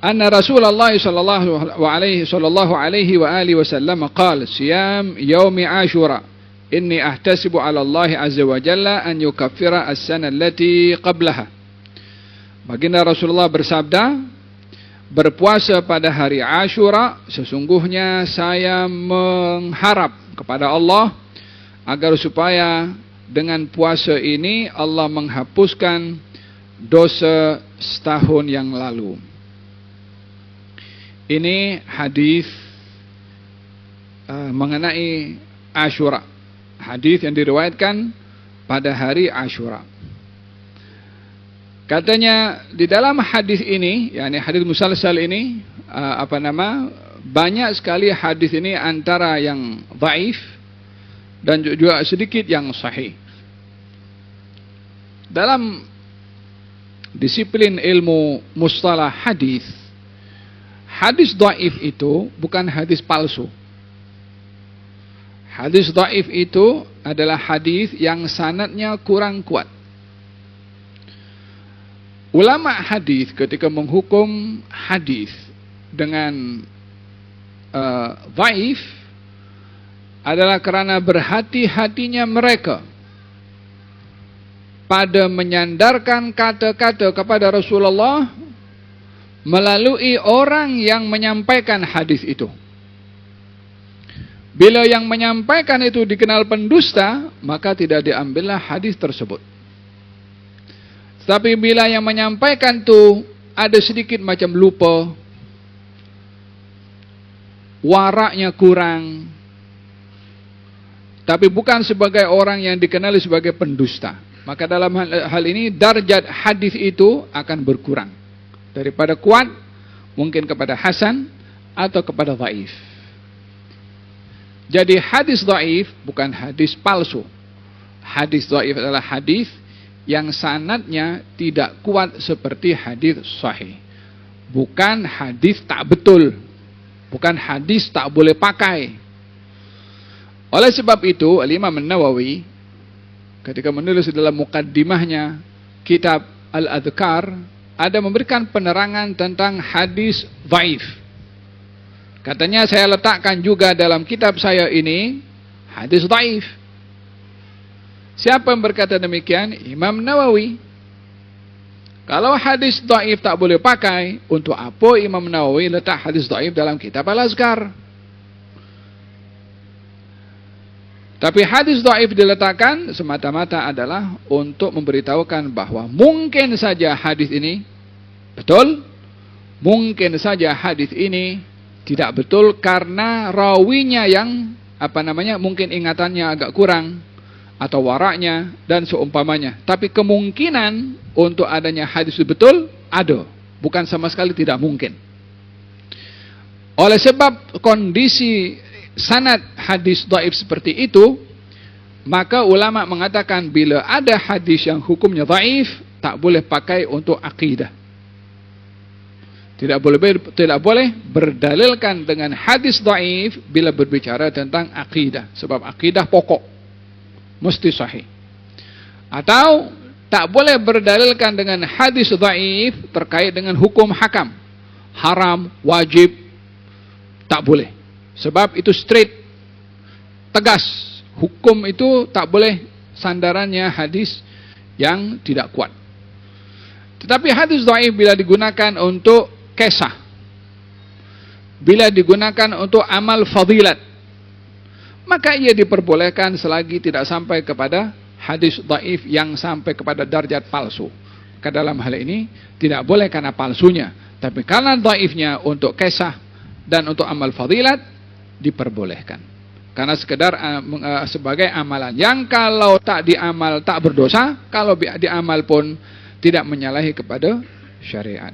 anna Rasulullah sallallahu alaihi wa alihi wasallam qala siyam yaumi Ashura inni ahtasibu 'ala Allah azza wa jalla an yukaffira as-sana allati qablaha. Baginda Rasulullah bersabda, berpuasa pada hari Ashura, sesungguhnya saya mengharap kepada Allah agar supaya dengan puasa ini Allah menghapuskan dosa setahun yang lalu. Ini hadis mengenai Ashura. Hadis yang diriwayatkan pada hari Ashura. Katanya di dalam hadis ini, yakni hadis musalsal ini, banyak sekali hadis ini antara yang dhaif dan juga sedikit yang sahih. Dalam disiplin ilmu mustalah hadis, hadis dhaif itu bukan hadis palsu. Hadis dhaif itu adalah hadis yang sanadnya kurang kuat. Ulama hadis ketika menghukum hadis dengan dhaif adalah karena berhati-hatinya mereka pada menyandarkan kata-kata kepada Rasulullah melalui orang yang menyampaikan hadis itu. Bila yang menyampaikan itu dikenal pendusta, maka tidak diambillah hadis tersebut. Tapi bila yang menyampaikan itu ada sedikit macam lupa, waraknya kurang, tapi bukan sebagai orang yang dikenali sebagai pendusta, maka dalam hal ini darjat hadis itu akan berkurang daripada kuat mungkin kepada hasan atau kepada dhaif. Jadi hadis dhaif bukan hadis palsu. Hadis dhaif adalah hadis yang sanadnya tidak kuat seperti hadis sahih. Bukan hadis tak betul. Bukan hadis tak boleh pakai. Oleh sebab itu, Al-Imam An-Nawawi ketika menulis dalam mukaddimahnya kitab Al-Adhkar ada memberikan penerangan tentang hadis dhaif. Katanya saya letakkan juga dalam kitab saya ini hadis dhaif. Siapa yang berkata demikian? Imam Nawawi. Kalau hadis dhaif tak boleh pakai, untuk apa Imam Nawawi letak hadis dhaif dalam kitab Al-Azkar? Tapi hadis dhaif diletakkan semata-mata adalah untuk memberitahukan bahwa mungkin saja hadis ini betul, mungkin saja hadis ini tidak betul karena rawinya yang mungkin ingatannya agak kurang atau waraknya dan seumpamanya. Tapi kemungkinan untuk adanya hadis betul ada, bukan sama sekali tidak mungkin. Oleh sebab kondisi sanad hadis dhaif seperti itu, maka ulama mengatakan bila ada hadis yang hukumnya dhaif, tak boleh pakai untuk akidah. Tidak boleh berdalilkan dengan hadis dhaif bila berbicara tentang akidah, sebab akidah pokok mesti sahih. Atau tak boleh berdalilkan dengan hadis dhaif terkait dengan hukum hakam, haram, wajib, tak boleh. Sebab itu straight, tegas. Hukum itu tak boleh sandarannya hadis yang tidak kuat. Tetapi hadis dhaif bila digunakan untuk kisah, bila digunakan untuk amal fadilat, maka ia diperbolehkan selagi tidak sampai kepada hadis dhaif yang sampai kepada darjat palsu. Maka dalam hal ini tidak boleh karena palsunya, tapi karena dhaifnya untuk kisah dan untuk amal fadilat diperbolehkan. Karena sekedar sebagai amalan yang kalau tak diamal tak berdosa, kalau diamal pun tidak menyalahi kepada syariat.